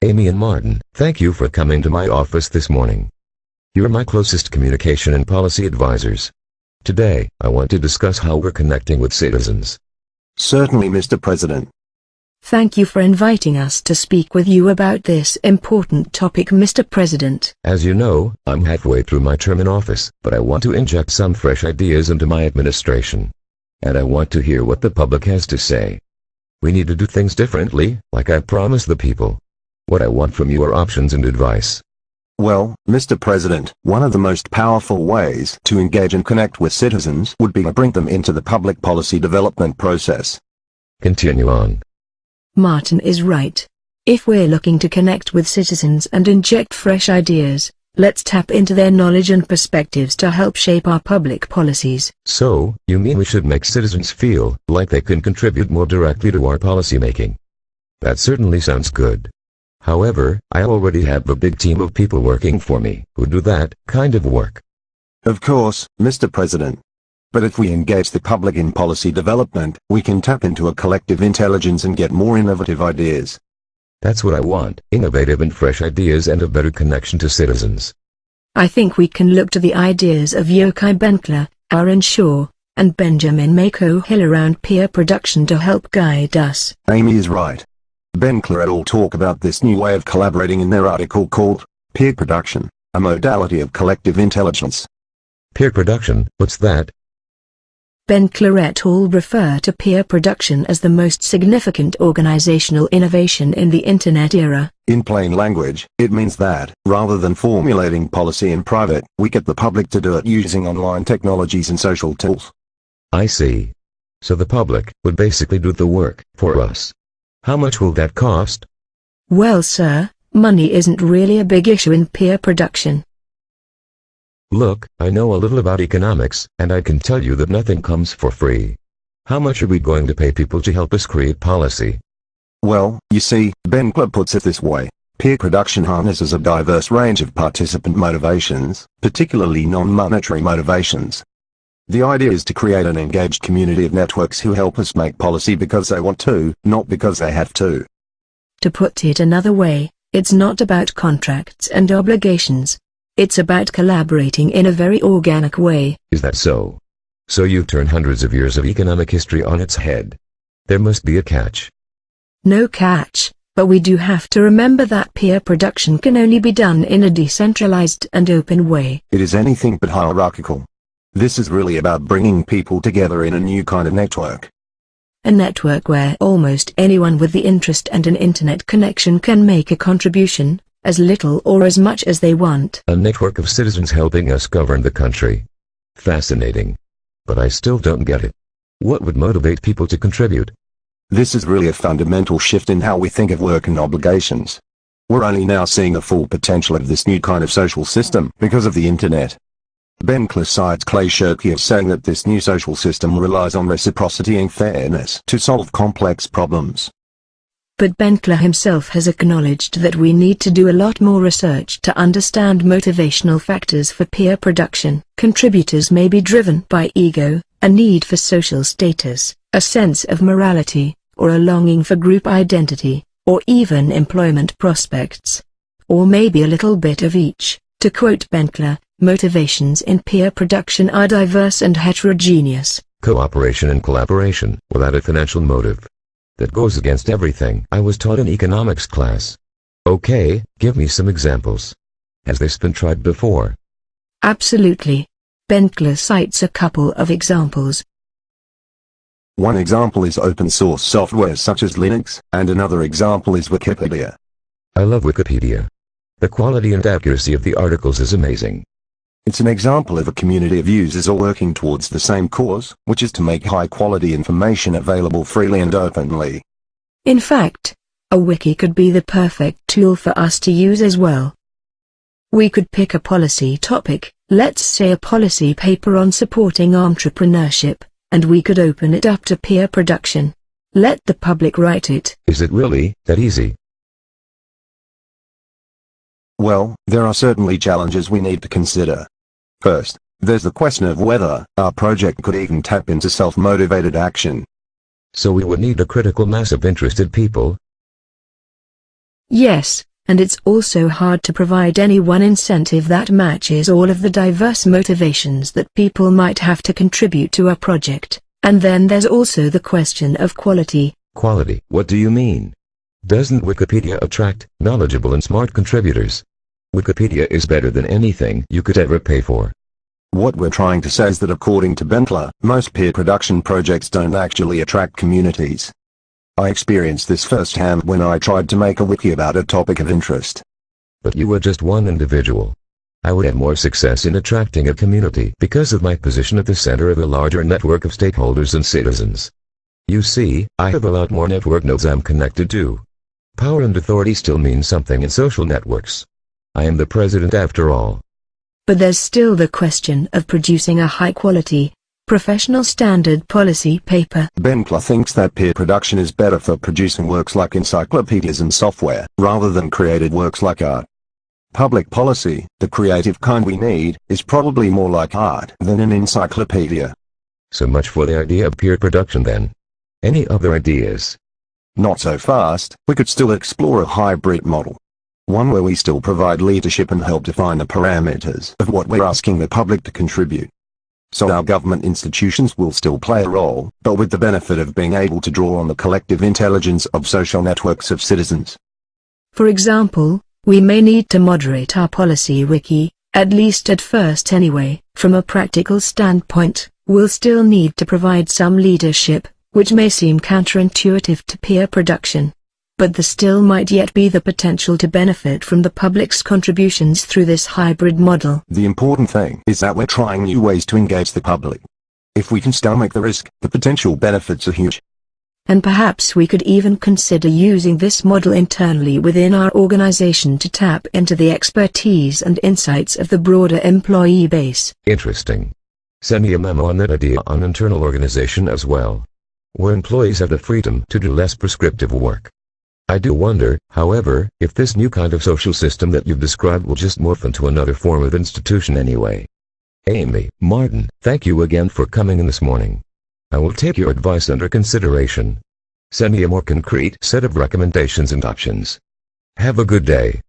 Amy and Martin, thank you for coming to my office this morning. You're my closest communication and policy advisors. Today, I want to discuss how we're connecting with citizens. Certainly, Mr. President. Thank you for inviting us to speak with you about this important topic, Mr. President. As you know, I'm halfway through my term in office, but I want to inject some fresh ideas into my administration. And I want to hear what the public has to say. We need to do things differently, like I promised the people. What I want from you are options and advice. Well, Mr. President, one of the most powerful ways to engage and connect with citizens would be to bring them into the public policy development process. Continue on. Martin is right. If we're looking to connect with citizens and inject fresh ideas, let's tap into their knowledge and perspectives to help shape our public policies. So, you mean we should make citizens feel like they can contribute more directly to our policymaking? That certainly sounds good. However, I already have a big team of people working for me who do that kind of work. Of course, Mr. President. But if we engage the public in policy development, we can tap into a collective intelligence and get more innovative ideas. That's what I want, innovative and fresh ideas and a better connection to citizens. I think we can look to the ideas of Yochai Benkler, Aaron Shaw, and Benjamin Mako Hill around peer production to help guide us. Amy is right. Benkler et al. Talk about this new way of collaborating in their article called Peer Production, a Modality of Collective Intelligence. Peer production, what's that? Benkler et al. Refer to peer production as the most significant organizational innovation in the Internet era. In plain language, it means that, rather than formulating policy in private, we get the public to do it using online technologies and social tools. I see. So the public would basically do the work for us. How much will that cost? Well, sir, money isn't really a big issue in peer production. Look, I know a little about economics, and I can tell you that nothing comes for free. How much are we going to pay people to help us create policy? Well, you see, Benkler puts it this way. Peer production harnesses a diverse range of participant motivations, particularly non-monetary motivations. The idea is to create an engaged community of networks who help us make policy because they want to, not because they have to. To put it another way, it's not about contracts and obligations. It's about collaborating in a very organic way. Is that so? So you turn hundreds of years of economic history on its head. There must be a catch. No catch, but we do have to remember that peer production can only be done in a decentralized and open way. It is anything but hierarchical. This is really about bringing people together in a new kind of network. A network where almost anyone with the interest and an internet connection can make a contribution, as little or as much as they want. A network of citizens helping us govern the country. Fascinating. But I still don't get it. What would motivate people to contribute? This is really a fundamental shift in how we think of work and obligations. We're only now seeing the full potential of this new kind of social system because of the internet. Benkler cites Clay Shirky as saying that this new social system relies on reciprocity and fairness to solve complex problems. But Benkler himself has acknowledged that we need to do a lot more research to understand motivational factors for peer production. Contributors may be driven by ego, a need for social status, a sense of morality, or a longing for group identity, or even employment prospects. Or maybe a little bit of each. To quote Benkler, motivations in peer production are diverse and heterogeneous. Cooperation and collaboration, without a financial motive. That goes against everything I was taught in economics class. Okay, give me some examples. Has this been tried before? Absolutely. Benkler cites a couple of examples. One example is open source software such as Linux, and another example is Wikipedia. I love Wikipedia. The quality and accuracy of the articles is amazing. It's an example of a community of users all working towards the same cause, which is to make high-quality information available freely and openly. In fact, a wiki could be the perfect tool for us to use as well. We could pick a policy topic, let's say a policy paper on supporting entrepreneurship, and we could open it up to peer production. Let the public write it. Is it really that easy? Well, there are certainly challenges we need to consider. First, there's the question of whether our project could even tap into self-motivated action. So we would need a critical mass of interested people? Yes, and it's also hard to provide any one incentive that matches all of the diverse motivations that people might have to contribute to a project. And then there's also the question of quality. Quality? What do you mean? Doesn't Wikipedia attract knowledgeable and smart contributors? Wikipedia is better than anything you could ever pay for. What we're trying to say is that according to Benkler, most peer production projects don't actually attract communities. I experienced this firsthand when I tried to make a wiki about a topic of interest. But you were just one individual. I would have more success in attracting a community because of my position at the center of a larger network of stakeholders and citizens. You see, I have a lot more network nodes I'm connected to. Power and authority still mean something in social networks. I am the president after all. But there's still the question of producing a high-quality, professional standard policy paper. Benkler thinks that peer production is better for producing works like encyclopedias and software, rather than created works like art. Public policy, the creative kind we need, is probably more like art than an encyclopedia. So much for the idea of peer production then. Any other ideas? Not so fast. We could still explore a hybrid model. One where we still provide leadership and help define the parameters of what we're asking the public to contribute. So our government institutions will still play a role, but with the benefit of being able to draw on the collective intelligence of social networks of citizens. For example, we may need to moderate our policy wiki, at least at first anyway. From a practical standpoint, we'll still need to provide some leadership, which may seem counterintuitive to peer production. But there still might yet be the potential to benefit from the public's contributions through this hybrid model. The important thing is that we're trying new ways to engage the public. If we can stomach the risk, the potential benefits are huge. And perhaps we could even consider using this model internally within our organization to tap into the expertise and insights of the broader employee base. Interesting. Send me a memo on that idea on internal organization as well, where employees have the freedom to do less prescriptive work. I do wonder, however, if this new kind of social system that you've described will just morph into another form of institution anyway. Amy, Martin, thank you again for coming in this morning. I will take your advice under consideration. Send me a more concrete set of recommendations and options. Have a good day.